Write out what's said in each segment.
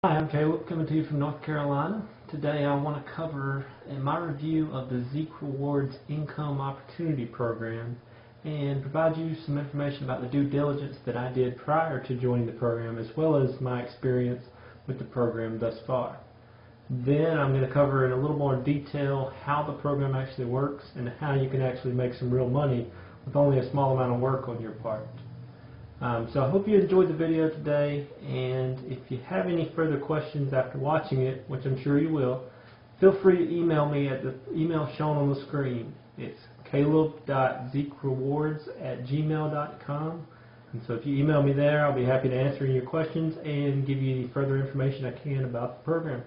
Hi, I'm Caleb, coming to you from North Carolina. Today I want to cover my review of the Zeek Rewards Income Opportunity Program and provide you some information about the due diligence that I did prior to joining the program, as well as my experience with the program thus far. Then I'm going to cover in a little more detail how the program actually works and how you can actually make some real money with only a small amount of work on your part. So I hope you enjoyed the video today, and if you have any further questions after watching it, which I'm sure you will, feel free to email me at the email shown on the screen. It's caleb.zeekrewards@gmail.com, and so if you email me there, I'll be happy to answer your questions and give you any further information I can about the program.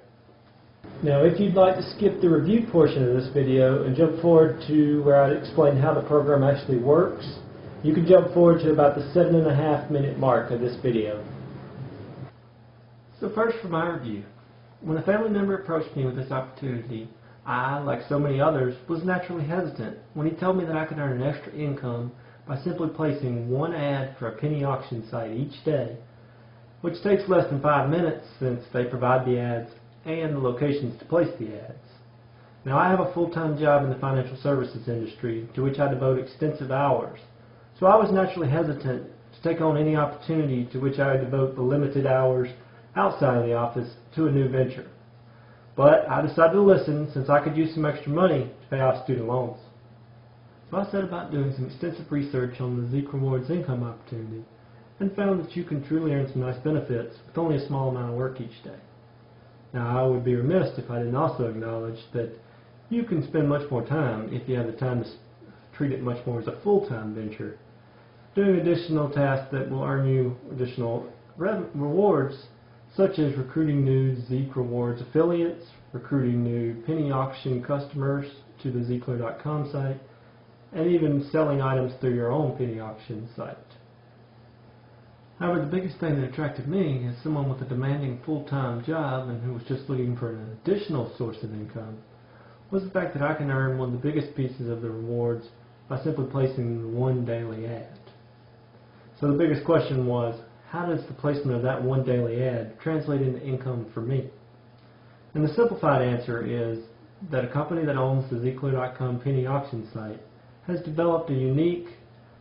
Now, if you'd like to skip the review portion of this video and jump forward to where I explain how the program actually works, you can jump forward to about the 7.5-minute mark of this video. So first, for my review. When a family member approached me with this opportunity, I, like so many others, was naturally hesitant when he told me that I could earn an extra income by simply placing one ad for a penny auction site each day, which takes less than 5 minutes since they provide the ads and the locations to place the ads. Now, I have a full-time job in the financial services industry to which I devote extensive hours. So I was naturally hesitant to take on any opportunity to which I would devote the limited hours outside of the office to a new venture. But I decided to listen since I could use some extra money to pay off student loans. So I set about doing some extensive research on the Zeek Rewards income opportunity and found that you can truly earn some nice benefits with only a small amount of work each day. Now, I would be remiss if I didn't also acknowledge that you can spend much more time if you have the time to treat it much more as a full-time venture, doing additional tasks that will earn you additional rewards, such as recruiting new Zeek Rewards affiliates, recruiting new penny auction customers to the Zeekler.com site, and even selling items through your own penny auction site. However, the biggest thing that attracted me as someone with a demanding full-time job and who was just looking for an additional source of income was the fact that I can earn one of the biggest pieces of the rewards by simply placing one daily ad. So the biggest question was, how does the placement of that one daily ad translate into income for me? And the simplified answer is that a company that owns the Zeekler.com penny auction site has developed a unique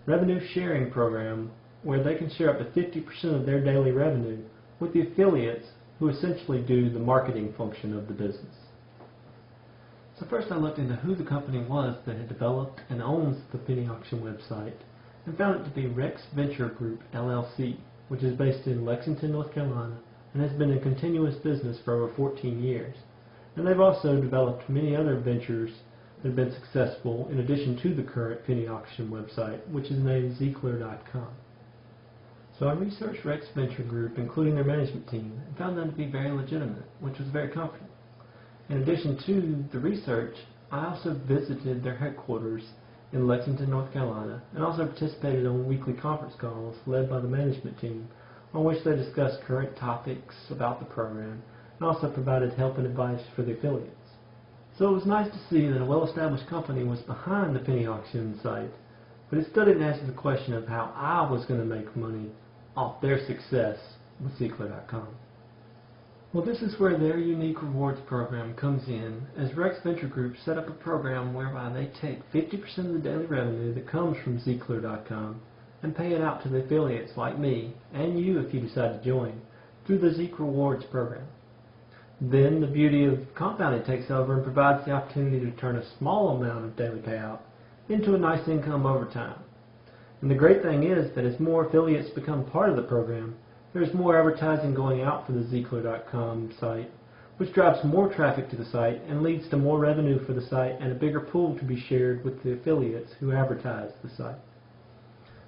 revenue sharing program where they can share up to 50% of their daily revenue with the affiliates who essentially do the marketing function of the business. So first I looked into who the company was that had developed and owns the penny auction website, and found it to be Rex Venture Group, LLC, which is based in Lexington, North Carolina, and has been in continuous business for over 14 years. And they've also developed many other ventures that have been successful in addition to the current penny auction website, which is named Zeekler.com. So I researched Rex Venture Group, including their management team, and found them to be very legitimate, which was very comforting. In addition to the research, I also visited their headquarters in Lexington, North Carolina, and also participated on weekly conference calls led by the management team, on which they discussed current topics about the program and also provided help and advice for the affiliates. So it was nice to see that a well-established company was behind the penny auction site, but it still didn't answer the question of how I was going to make money off their success with Zeekler.com. Well, this is where their unique rewards program comes in, as Rex Venture Group set up a program whereby they take 50% of the daily revenue that comes from Zeekler.com and pay it out to the affiliates like me, and you if you decide to join, through the Zeek Rewards program. Then the beauty of compounding takes over and provides the opportunity to turn a small amount of daily payout into a nice income over time. And the great thing is that as more affiliates become part of the program, there's more advertising going out for the Zeekler.com site, which drives more traffic to the site and leads to more revenue for the site and a bigger pool to be shared with the affiliates who advertise the site.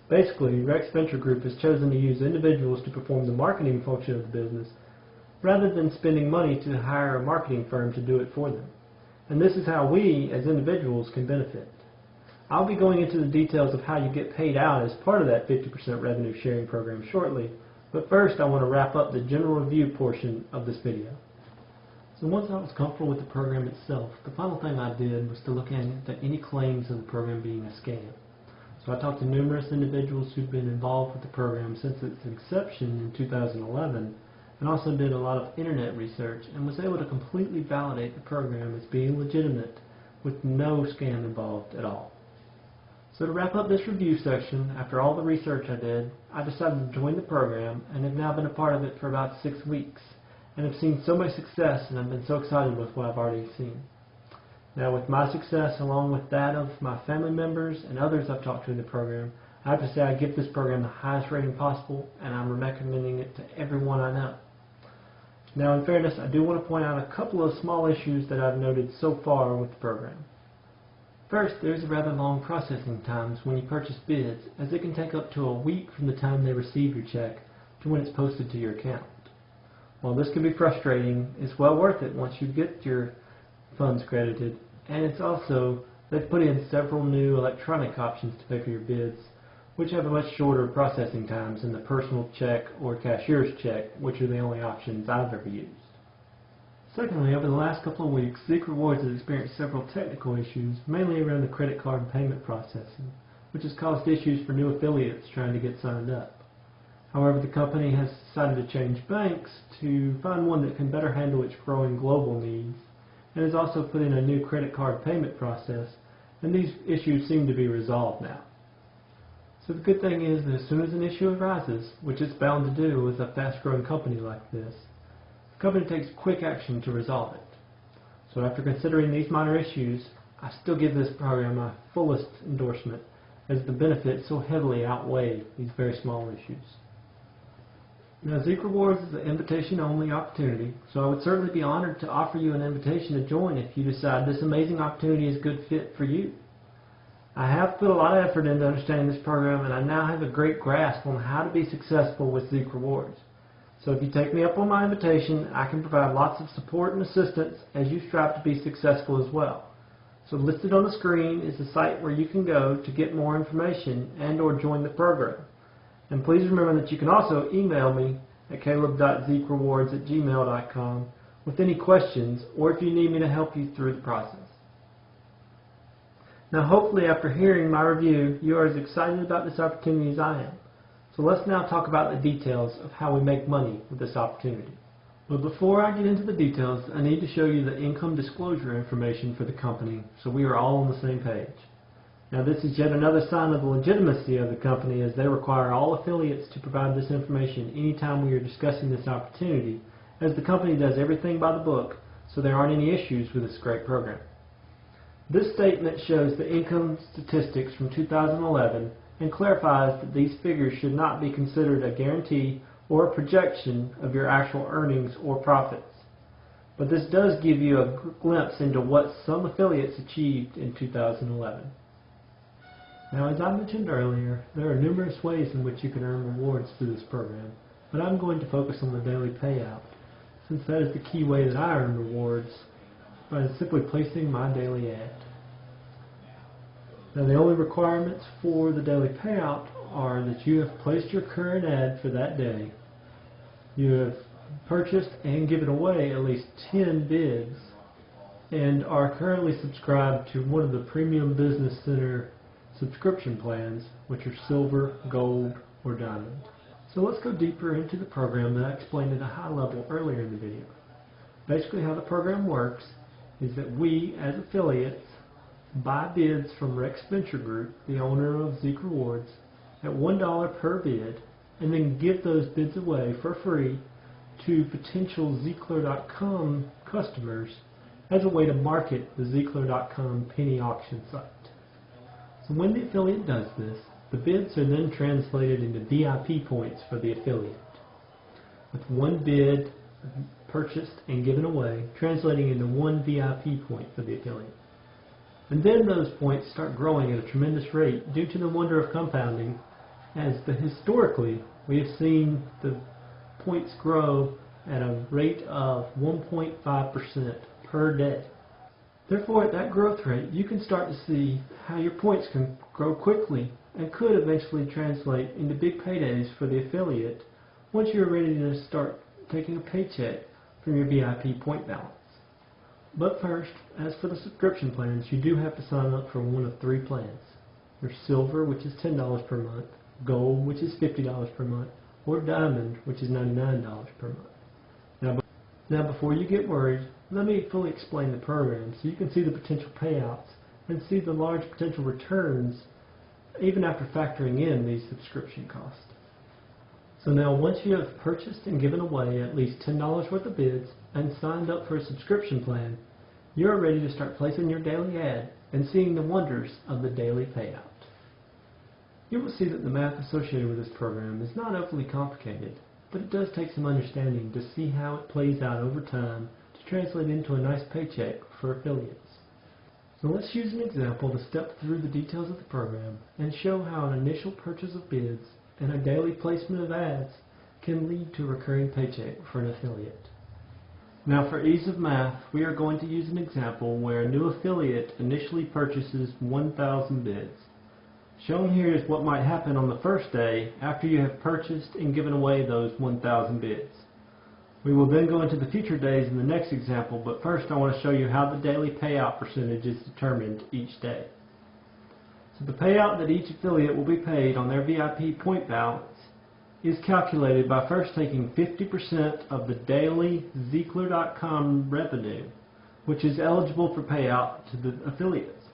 Basically, Rex Venture Group has chosen to use individuals to perform the marketing function of the business rather than spending money to hire a marketing firm to do it for them. And this is how we, as individuals, can benefit. I'll be going into the details of how you get paid out as part of that 50% revenue sharing program shortly, but first I want to wrap up the general review portion of this video. So once I was comfortable with the program itself, the final thing I did was to look into any claims of the program being a scam. So I talked to numerous individuals who've been involved with the program since its inception in 2011, and also did a lot of internet research and was able to completely validate the program as being legitimate with no scam involved at all. So to wrap up this review section, after all the research I did, I decided to join the program and have now been a part of it for about 6 weeks and have seen so much success, and I've been so excited with what I've already seen. Now with my success along with that of my family members and others I've talked to in the program, I have to say I give this program the highest rating possible, and I'm recommending it to everyone I know. Now in fairness, I do want to point out a couple of small issues that I've noted so far with the program. First, there's rather long processing times when you purchase bids, as it can take up to a week from the time they receive your check to when it's posted to your account. While this can be frustrating, it's well worth it once you get your funds credited, and it's also, they've put in several new electronic options to pay for your bids, which have a much shorter processing times than the personal check or cashier's check, which are the only options I've ever used. Secondly, over the last couple of weeks, Zeek Rewards has experienced several technical issues, mainly around the credit card payment processing, which has caused issues for new affiliates trying to get signed up. However, the company has decided to change banks to find one that can better handle its growing global needs, and has also put in a new credit card payment process, and these issues seem to be resolved now. So the good thing is that as soon as an issue arises, which it's bound to do with a fast-growing company like this, the company takes quick action to resolve it. So after considering these minor issues, I still give this program my fullest endorsement, as the benefits so heavily outweigh these very small issues. Now, Zeek Rewards is an invitation-only opportunity, so I would certainly be honored to offer you an invitation to join if you decide this amazing opportunity is a good fit for you. I have put a lot of effort into understanding this program, and I now have a great grasp on how to be successful with Zeek Rewards. So if you take me up on my invitation, I can provide lots of support and assistance as you strive to be successful as well. So listed on the screen is the site where you can go to get more information and or join the program. And please remember that you can also email me at caleb.zeekrewards@gmail.com with any questions, or if you need me to help you through the process. Now hopefully after hearing my review, you are as excited about this opportunity as I am. So let's now talk about the details of how we make money with this opportunity. But before I get into the details, I need to show you the income disclosure information for the company so we are all on the same page. Now this is yet another sign of the legitimacy of the company, as they require all affiliates to provide this information anytime we are discussing this opportunity, as the company does everything by the book, so there aren't any issues with this great program. This statement shows the income statistics from 2011 and clarifies that these figures should not be considered a guarantee or a projection of your actual earnings or profits. But this does give you a glimpse into what some affiliates achieved in 2011. Now, as I mentioned earlier, there are numerous ways in which you can earn rewards through this program, but I'm going to focus on the daily payout, since that is the key way that I earn rewards, by simply placing my daily ad. Now, the only requirements for the daily payout are that you have placed your current ad for that day, you have purchased and given away at least 10 bids, and are currently subscribed to one of the Premium Business Center subscription plans, which are silver, gold, or diamond. So let's go deeper into the program that I explained at a high level earlier in the video. Basically how the program works is that we, as affiliates, buy bids from Rex Venture Group, the owner of Zeek Rewards, at $1 per bid, and then give those bids away for free to potential Zeekler.com customers as a way to market the Zeekler.com penny auction site. So when the affiliate does this, the bids are then translated into VIP points for the affiliate, with one bid purchased and given away translating into one VIP point for the affiliate. And then those points start growing at a tremendous rate due to the wonder of compounding, as historically we have seen the points grow at a rate of 1.5% per day. Therefore, at that growth rate, you can start to see how your points can grow quickly and could eventually translate into big paydays for the affiliate once you're ready to start taking a paycheck from your VIP point balance. But first, as for the subscription plans, you do have to sign up for one of 3 plans. There's Silver, which is $10 per month, Gold, which is $50 per month, or Diamond, which is $99 per month. Now before you get worried, let me fully explain the program so you can see the potential payouts and see the large potential returns even after factoring in these subscription costs. So now once you have purchased and given away at least $10 worth of bids and signed up for a subscription plan, you are ready to start placing your daily ad and seeing the wonders of the daily payout. You will see that the math associated with this program is not overly complicated, but it does take some understanding to see how it plays out over time to translate into a nice paycheck for affiliates. So let's use an example to step through the details of the program and show how an initial purchase of bids and a daily placement of ads can lead to a recurring paycheck for an affiliate. Now for ease of math, we are going to use an example where a new affiliate initially purchases 1,000 bids. Shown here is what might happen on the first day after you have purchased and given away those 1,000 bids. We will then go into the future days in the next example, but first I want to show you how the daily payout percentage is determined each day. So the payout that each affiliate will be paid on their VIP point balance is calculated by first taking 50% of the daily Zeekler.com revenue, which is eligible for payout to the affiliates.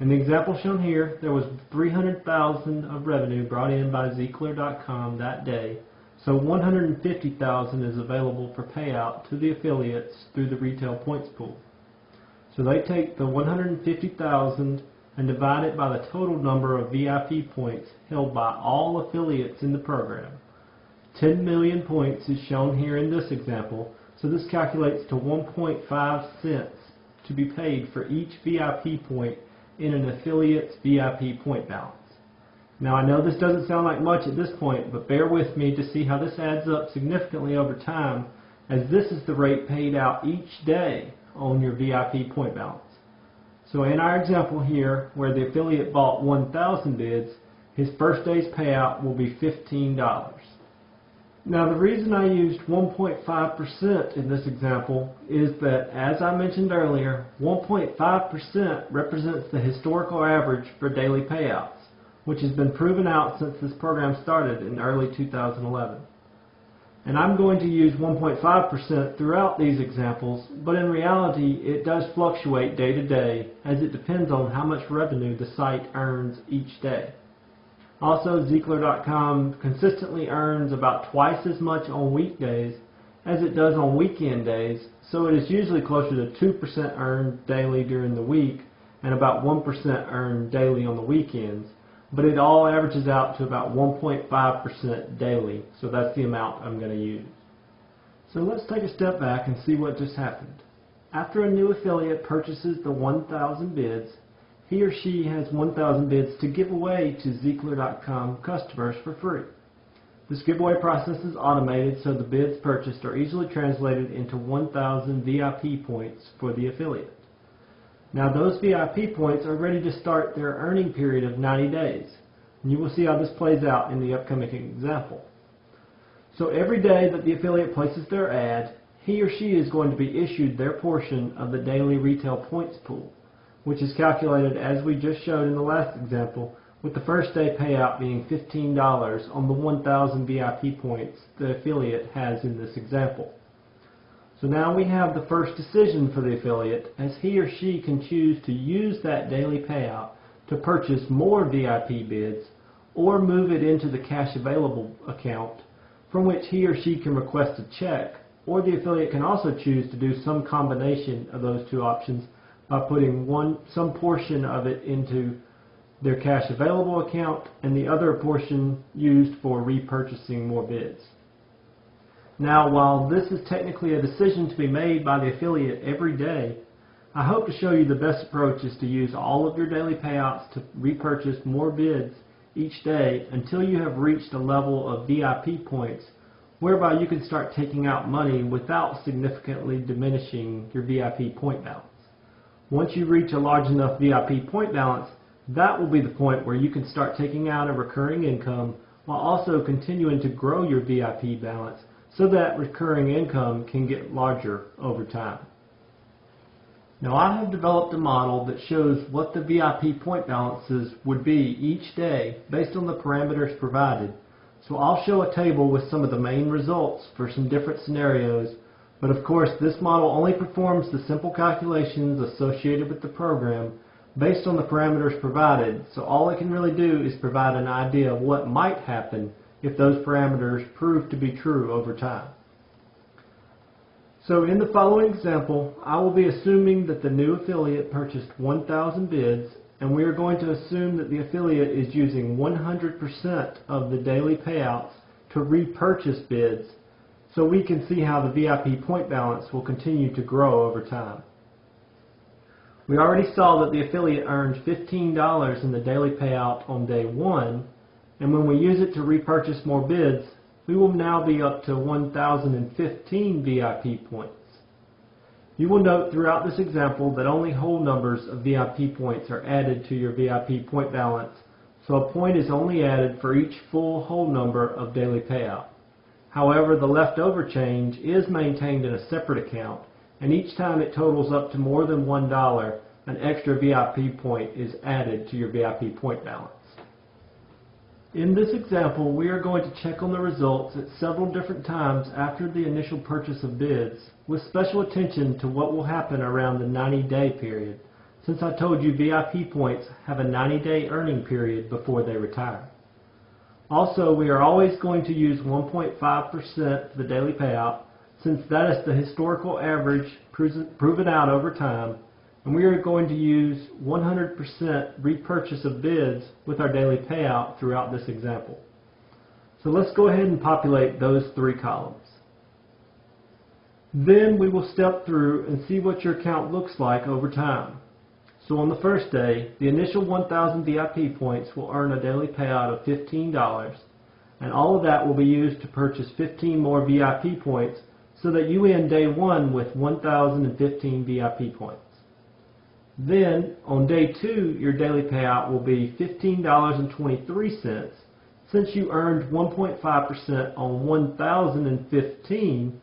In the example shown here, there was $300,000 of revenue brought in by Zeekler.com that day, so $150,000 is available for payout to the affiliates through the retail points pool. So they take the $150,000 and divide it by the total number of VIP points held by all affiliates in the program. 10 million points is shown here in this example, so this calculates to 1.5 cents to be paid for each VIP point in an affiliate's VIP point balance. Now I know this doesn't sound like much at this point, but bear with me to see how this adds up significantly over time, as this is the rate paid out each day on your VIP point balance. So in our example here, where the affiliate bought 1,000 bids, his first day's payout will be $15. Now the reason I used 1.5% in this example is that, as I mentioned earlier, 1.5% represents the historical average for daily payouts, which has been proven out since this program started in early 2011. And I'm going to use 1.5% throughout these examples, but in reality it does fluctuate day to day as it depends on how much revenue the site earns each day. Also, Zeekler.com consistently earns about twice as much on weekdays as it does on weekend days, so it is usually closer to 2% earned daily during the week and about 1% earned daily on the weekends, but it all averages out to about 1.5% daily, so that's the amount I'm going to use. So let's take a step back and see what just happened. After a new affiliate purchases the 1,000 bids, he or she has 1,000 bids to give away to Zeekler.com customers for free. This giveaway process is automated, so the bids purchased are easily translated into 1,000 VIP points for the affiliate. Now those VIP points are ready to start their earning period of 90 days. And you will see how this plays out in the upcoming example. So every day that the affiliate places their ad, he or she is going to be issued their portion of the daily retail points pool, which is calculated as we just showed in the last example, with the first day payout being $15 on the 1,000 VIP points the affiliate has in this example. So now we have the first decision for the affiliate, as he or she can choose to use that daily payout to purchase more VIP bids or move it into the cash available account, from which he or she can request a check, or the affiliate can also choose to do some combination of those two options by putting some portion of it into their cash available account and the other portion used for repurchasing more bids. Now, while this is technically a decision to be made by the affiliate every day, I hope to show you the best approach is to use all of your daily payouts to repurchase more bids each day until you have reached a level of VIP points whereby you can start taking out money without significantly diminishing your VIP point balance. Once you reach a large enough VIP point balance, that will be the point where you can start taking out a recurring income while also continuing to grow your VIP balance so that recurring income can get larger over time. Now I have developed a model that shows what the VIP point balances would be each day based on the parameters provided. So I'll show a table with some of the main results for some different scenarios But of course, this model only performs the simple calculations associated with the program based on the parameters provided, so all it can really do is provide an idea of what might happen if those parameters prove to be true over time. So in the following example, I will be assuming that the new affiliate purchased 1,000 bids, and we are going to assume that the affiliate is using 100% of the daily payouts to repurchase bids, so we can see how the VIP point balance will continue to grow over time. We already saw that the affiliate earned $15 in the daily payout on day 1, and when we use it to repurchase more bids, we will now be up to 1,015 VIP points. You will note throughout this example that only whole numbers of VIP points are added to your VIP point balance, so a point is only added for each full whole number of daily payout. However, the leftover change is maintained in a separate account, and each time it totals up to more than $1, an extra VIP point is added to your VIP point balance. In this example, we are going to check on the results at several different times after the initial purchase of bids, with special attention to what will happen around the 90-day period, since I told you VIP points have a 90-day earning period before they retire. Also, we are always going to use 1.5% for the daily payout, since that is the historical average proven out over time, and we are going to use 100% repurchase of bids with our daily payout throughout this example. So let's go ahead and populate those 3 columns. Then we will step through and see what your account looks like over time. So on the first day, the initial 1,000 VIP points will earn a daily payout of $15, and all of that will be used to purchase 15 more VIP points so that you end day 1 with 1,015 VIP points. Then, on day 2, your daily payout will be $15.23 since you earned 1.5% on 1,015,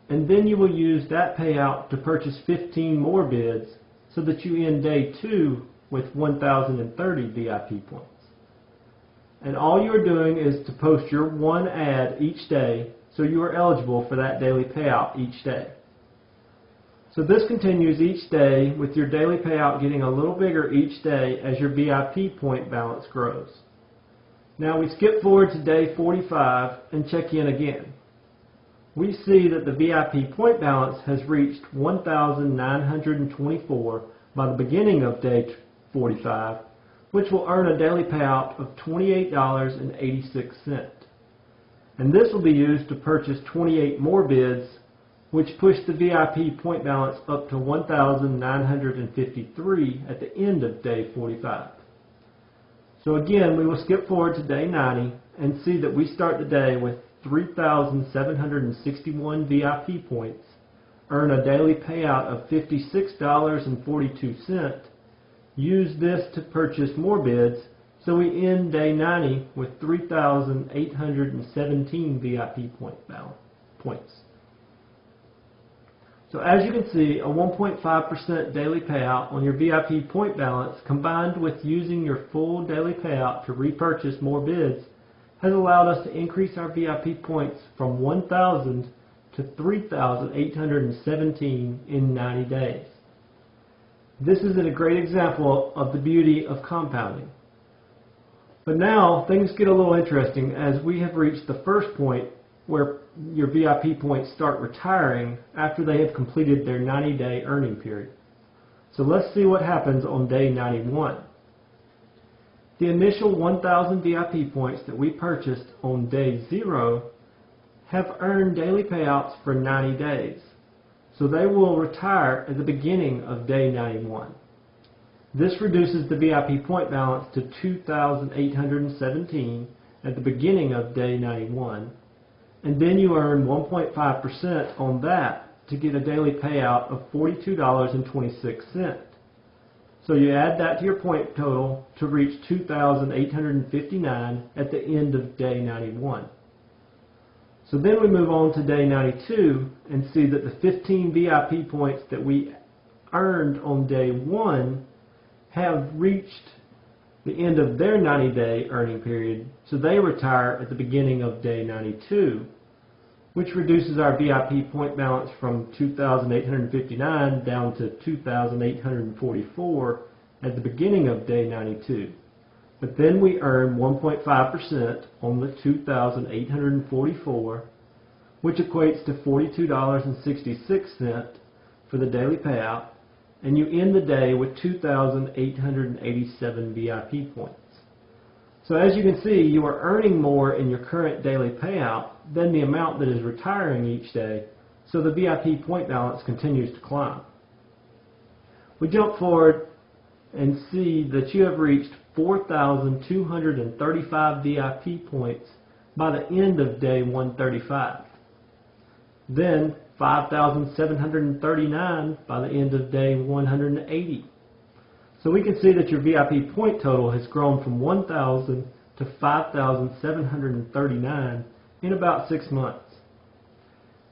and then you will use that payout to purchase 15 more bids so that you end day 2 with 1,030 VIP points. And all you are doing is to post your 1 ad each day, so you are eligible for that daily payout each day. So this continues each day, with your daily payout getting a little bigger each day as your VIP point balance grows. Now we skip forward to day 45 and check in again. We see that the VIP point balance has reached 1,924 by the beginning of day 45, which will earn a daily payout of $28.86. And this will be used to purchase 28 more bids, which push the VIP point balance up to 1,953 at the end of day 45. So again, we will skip forward to day 90 and see that we start the day with 3,761 VIP points, earn a daily payout of $56.42, use this to purchase more bids, so we end day 90 with 3,817 VIP points. So as you can see, a 1.5% daily payout on your VIP point balance combined with using your full daily payout to repurchase more bids has allowed us to increase our VIP points from 1,000 to 3,817 in 90 days. This is a great example of the beauty of compounding. But now things get a little interesting as we have reached the first point where your VIP points start retiring after they have completed their 90-day earning period. So let's see what happens on day 91. The initial 1,000 VIP points that we purchased on day 0 have earned daily payouts for 90 days. So they will retire at the beginning of day 91. This reduces the VIP point balance to 2,817 at the beginning of day 91. And then you earn 1.5% on that to get a daily payout of $42.26. So you add that to your point total to reach 2,859 at the end of day 91. So then we move on to day 92 and see that the 15 VIP points that we earned on day 1 have reached the end of their 90-day earning period, so they retire at the beginning of day 92. which reduces our VIP point balance from 2,859 down to 2,844 at the beginning of day 92. But then we earn 1.5% on the 2,844, which equates to $42.66 for the daily payout, and you end the day with 2,887 VIP points. So as you can see, you are earning more in your current daily payout than the amount that is retiring each day, so the VIP point balance continues to climb. We jump forward and see that you have reached 4,235 VIP points by the end of day 135. Then 5,739 by the end of day 180. So we can see that your VIP point total has grown from 1,000 to 5,739 in about 6 months.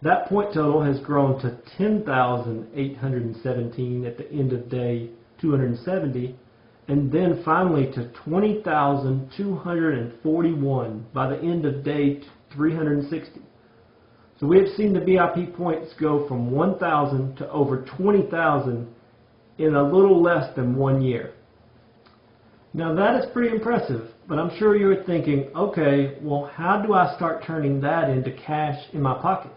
That point total has grown to 10,817 at the end of day 270, and then finally to 20,241 by the end of day 360. So we have seen the VIP points go from 1,000 to over 20,000 in a little less than 1 year. Now that is pretty impressive, but I'm sure you're thinking, okay, well, how do I start turning that into cash in my pocket?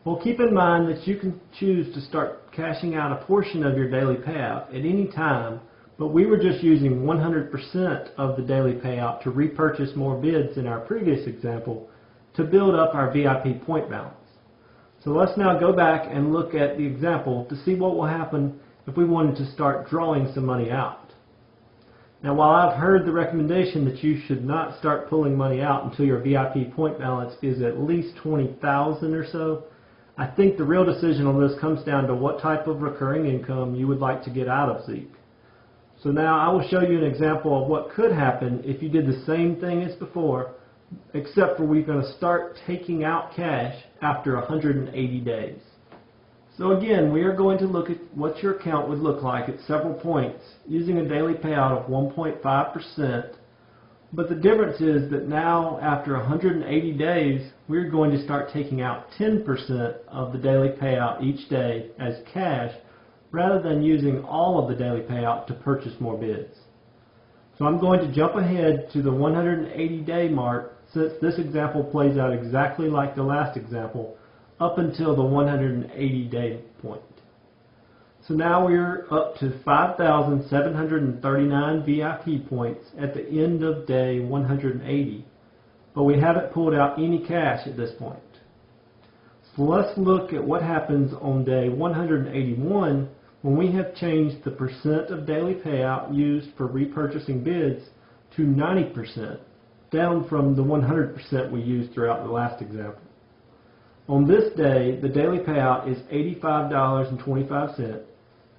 Well, keep in mind that you can choose to start cashing out a portion of your daily payout at any time, but we were just using 100% of the daily payout to repurchase more bids in our previous example to build up our VIP point balance. So let's now go back and look at the example to see what will happen if we wanted to start drawing some money out. Now, while I've heard the recommendation that you should not start pulling money out until your VIP point balance is at least 20,000 or so, I think the real decision on this comes down to what type of recurring income you would like to get out of Zeek. So now I will show you an example of what could happen if you did the same thing as before, except for we're going to start taking out cash after 180 days. So again, we are going to look at what your account would look like at several points using a daily payout of 1.5%. But the difference is that now, after 180 days, we're going to start taking out 10% of the daily payout each day as cash, rather than using all of the daily payout to purchase more bids. So I'm going to jump ahead to the 180-day mark, since this example plays out exactly like the last example, up until the 180-day point. So now we're up to 5,739 VIP points at the end of day 180, but we haven't pulled out any cash at this point. So let's look at what happens on day 181 when we have changed the percent of daily payout used for repurchasing bids to 90%, down from the 100% we used throughout the last example. On this day, the daily payout is $85.25,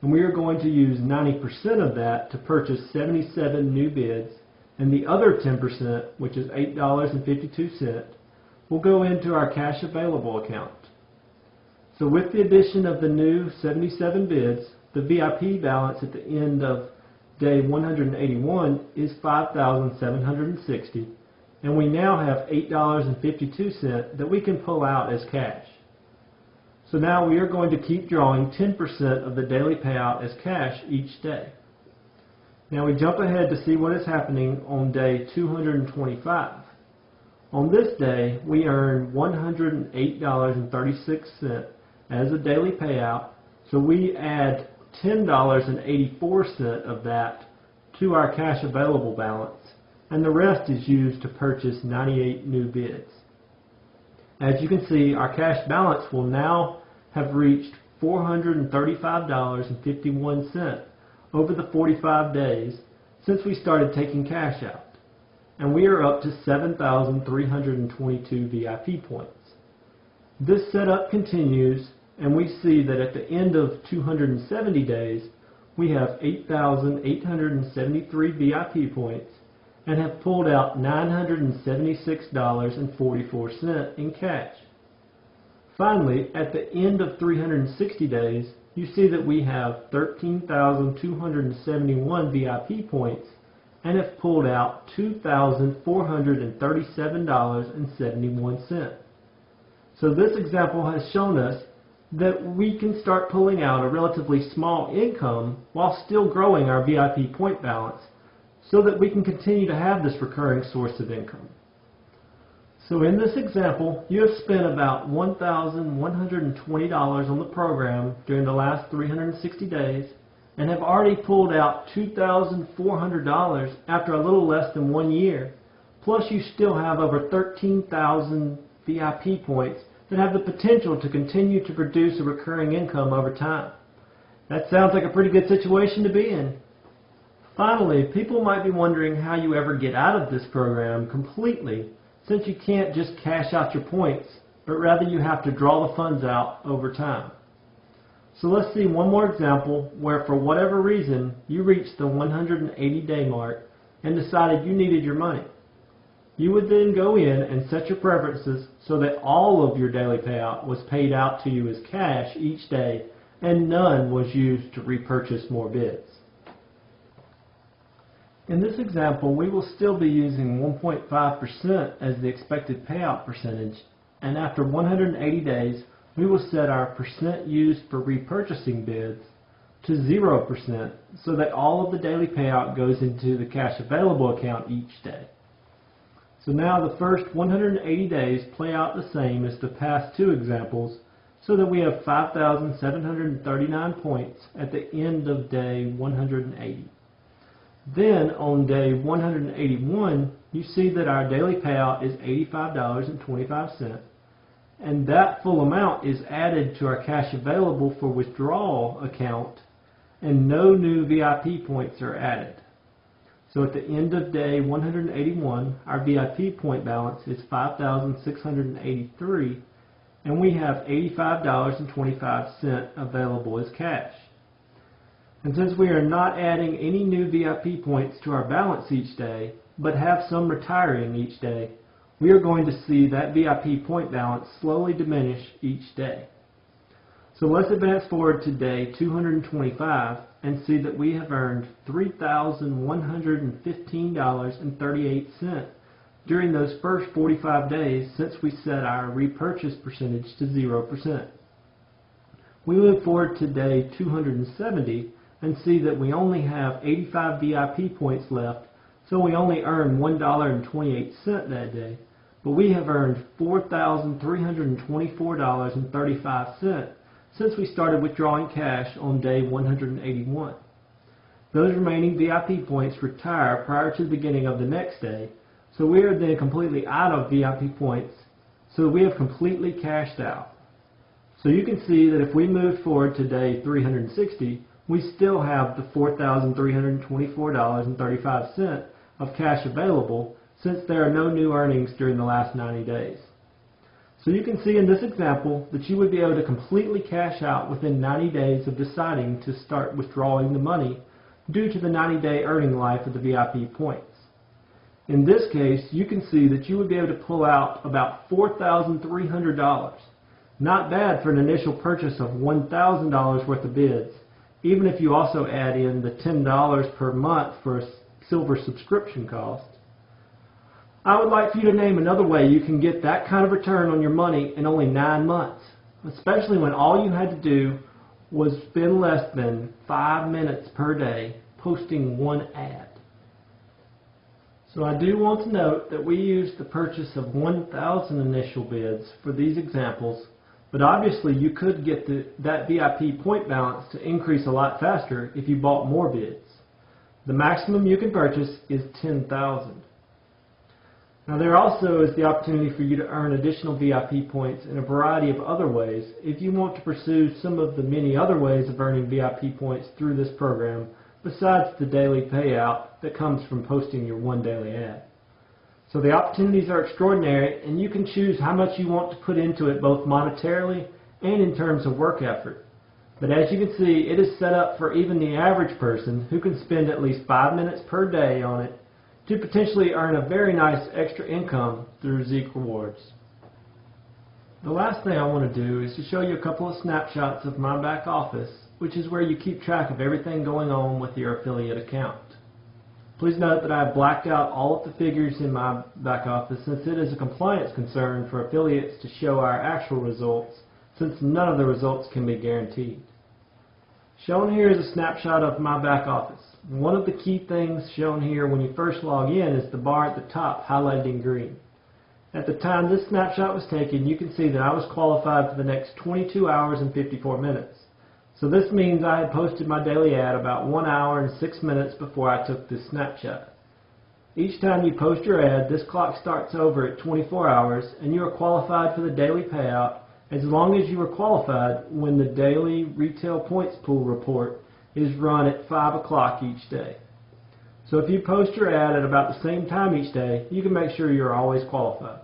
and we are going to use 90% of that to purchase 77 new bids, and the other 10%, which is $8.52, will go into our cash available account. So with the addition of the new 77 bids, the VIP balance at the end of day 181 is $5,760, and we now have $8.52 that we can pull out as cash. So now we are going to keep drawing 10% of the daily payout as cash each day. Now we jump ahead to see what is happening on day 225. On this day, we earn $108.36 as a daily payout, so we add $10.84 of that to our cash available balance, and the rest is used to purchase 98 new bids. As you can see, our cash balance will now have reached $435.51 over the 45 days since we started taking cash out, and we are up to 7,322 VIP points. This setup continues, and we see that at the end of 270 days, we have 8,873 VIP points and have pulled out $976.44 in cash. Finally, at the end of 360 days, you see that we have 13,271 VIP points and have pulled out $2,437.71. So So this example has shown us that we can start pulling out a relatively small income while still growing our VIP point balance so that we can continue to have this recurring source of income. So in this example, you have spent about $1,120 on the program during the last 360 days and have already pulled out $2,400 after a little less than 1 year. Plus you still have over 13,000 VIP points that have the potential to continue to produce a recurring income over time. That sounds like a pretty good situation to be in. Finally, people might be wondering how you ever get out of this program completely, since you can't just cash out your points, but rather you have to draw the funds out over time. So let's see one more example where for whatever reason you reached the 180-day mark and decided you needed your money. You would then go in and set your preferences so that all of your daily payout was paid out to you as cash each day and none was used to repurchase more bids. In this example, we will still be using 1.5% as the expected payout percentage, and after 180 days, we will set our percent used for repurchasing bids to 0% so that all of the daily payout goes into the cash available account each day. So now the first 180 days play out the same as the past two examples so that we have 5,739 points at the end of day 180. Then on day 181, you see that our daily payout is $85.25, and that full amount is added to our cash available for withdrawal account, and no new VIP points are added. So at the end of day 181, our VIP point balance is 5,683, and we have $85.25 available as cash. And since we are not adding any new VIP points to our balance each day, but have some retiring each day, we are going to see that VIP point balance slowly diminish each day. So let's advance forward to day 225 and see that we have earned $3,115.38 during those first 45 days since we set our repurchase percentage to 0%. We move forward to day 270 and see that we only have 85 VIP points left, so we only earn $1.28 that day, but we have earned $4,324.35 since we started withdrawing cash on day 181. Those remaining VIP points retire prior to the beginning of the next day, so we are then completely out of VIP points, so we have completely cashed out. So you can see that if we move forward to day 360, we still have the $4,324.35 of cash available since there are no new earnings during the last 90 days. So you can see in this example that you would be able to completely cash out within 90 days of deciding to start withdrawing the money due to the 90-day earning life of the VIP points. In this case, you can see that you would be able to pull out about $4,300. Not bad for an initial purchase of $1,000 worth of bids, even if you also add in the $10 per month for a silver subscription cost. I would like for you to name another way you can get that kind of return on your money in only 9 months, especially when all you had to do was spend less than 5 minutes per day posting one ad. So I do want to note that we used the purchase of 1,000 initial bids for these examples, but obviously you could get that VIP point balance to increase a lot faster if you bought more bids. The maximum you can purchase is 10,000. Now there also is the opportunity for you to earn additional VIP points in a variety of other ways if you want to pursue some of the many other ways of earning VIP points through this program besides the daily payout that comes from posting your one daily ad. So the opportunities are extraordinary, and you can choose how much you want to put into it both monetarily and in terms of work effort. But as you can see, it is set up for even the average person who can spend at least 5 minutes per day on it to potentially earn a very nice extra income through Zeek Rewards. The last thing I want to do is to show you a couple of snapshots of my back office, which is where you keep track of everything going on with your affiliate account. Please note that I have blacked out all of the figures in my back office since it is a compliance concern for affiliates to show our actual results, since none of the results can be guaranteed. Shown here is a snapshot of my back office. One of the key things shown here when you first log in is the bar at the top highlighted in green. At the time this snapshot was taken, you can see that I was qualified for the next 22 hours and 54 minutes. So this means I had posted my daily ad about 1 hour and 6 minutes before I took this snapshot. Each time you post your ad, this clock starts over at 24 hours and you are qualified for the daily payout as long as you are qualified when the daily retail points pool report is run at 5 o'clock each day. So if you post your ad at about the same time each day, you can make sure you're always qualified.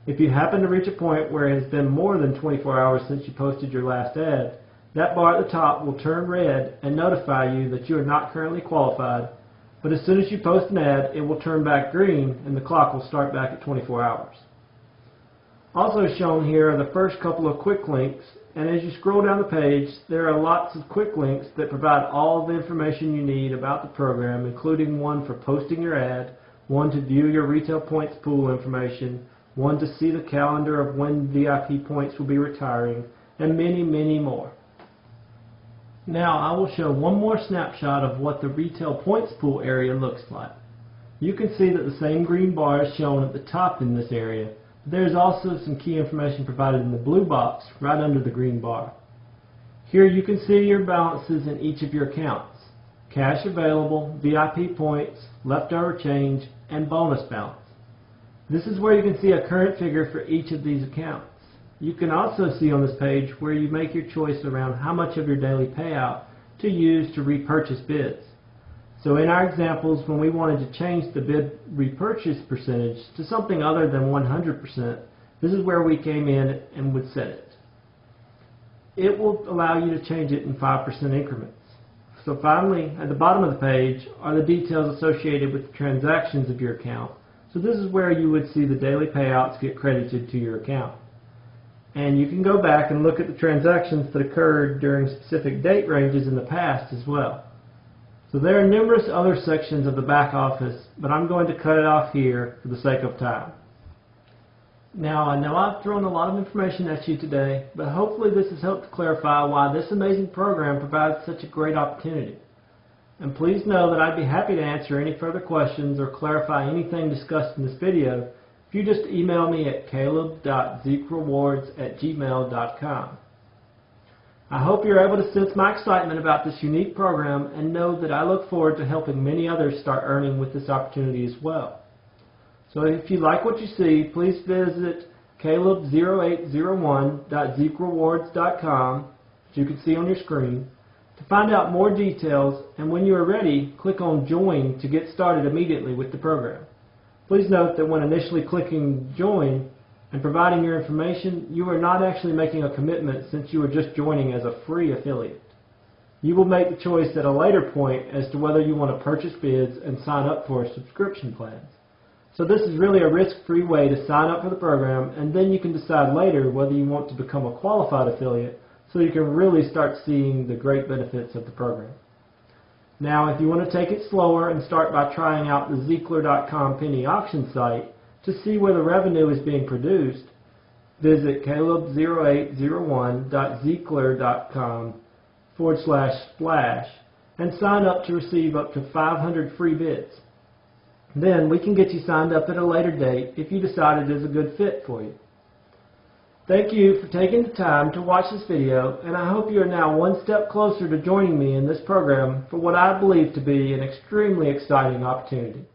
If you happen to reach a point where it has been more than 24 hours since you posted your last ad, that bar at the top will turn red and notify you that you are not currently qualified, but as soon as you post an ad, it will turn back green and the clock will start back at 24 hours. Also shown here are the first couple of quick links, and as you scroll down the page, there are lots of quick links that provide all the information you need about the program, including one for posting your ad, one to view your retail points pool information, one to see the calendar of when VIP points will be retiring, and many, many more. Now I will show one more snapshot of what the retail points pool area looks like. You can see that the same green bar is shown at the top in this area. There is also some key information provided in the blue box right under the green bar. Here you can see your balances in each of your accounts: cash available, VIP points, leftover change, and bonus balance. This is where you can see a current figure for each of these accounts. You can also see on this page where you make your choice around how much of your daily payout to use to repurchase bids. So in our examples, when we wanted to change the bid repurchase percentage to something other than 100%, this is where we came in and would set it. It will allow you to change it in 5% increments. So finally, at the bottom of the page are the details associated with the transactions of your account. So this is where you would see the daily payouts get credited to your account. And you can go back and look at the transactions that occurred during specific date ranges in the past as well. So there are numerous other sections of the back office, but I'm going to cut it off here for the sake of time. Now I know I've thrown a lot of information at you today, but hopefully this has helped to clarify why this amazing program provides such a great opportunity. And please know that I'd be happy to answer any further questions or clarify anything discussed in this video if you just email me at caleb.zeekrewards@gmail.com. I hope you're able to sense my excitement about this unique program and know that I look forward to helping many others start earning with this opportunity as well. So if you like what you see, please visit caleb0801.zeekrewards.com, as you can see on your screen, to find out more details, and when you are ready, click on Join to get started immediately with the program. Please note that when initially clicking Join and providing your information, you are not actually making a commitment since you are just joining as a free affiliate. You will make the choice at a later point as to whether you want to purchase bids and sign up for subscription plans. So this is really a risk-free way to sign up for the program, and then you can decide later whether you want to become a qualified affiliate so you can really start seeing the great benefits of the program. Now if you want to take it slower and start by trying out the Zeekler.com penny auction site to see where the revenue is being produced, visit caleb0801.zeekler.com/splash and sign up to receive up to 500 free bids. Then we can get you signed up at a later date if you decide it is a good fit for you. Thank you for taking the time to watch this video, and I hope you are now one step closer to joining me in this program for what I believe to be an extremely exciting opportunity.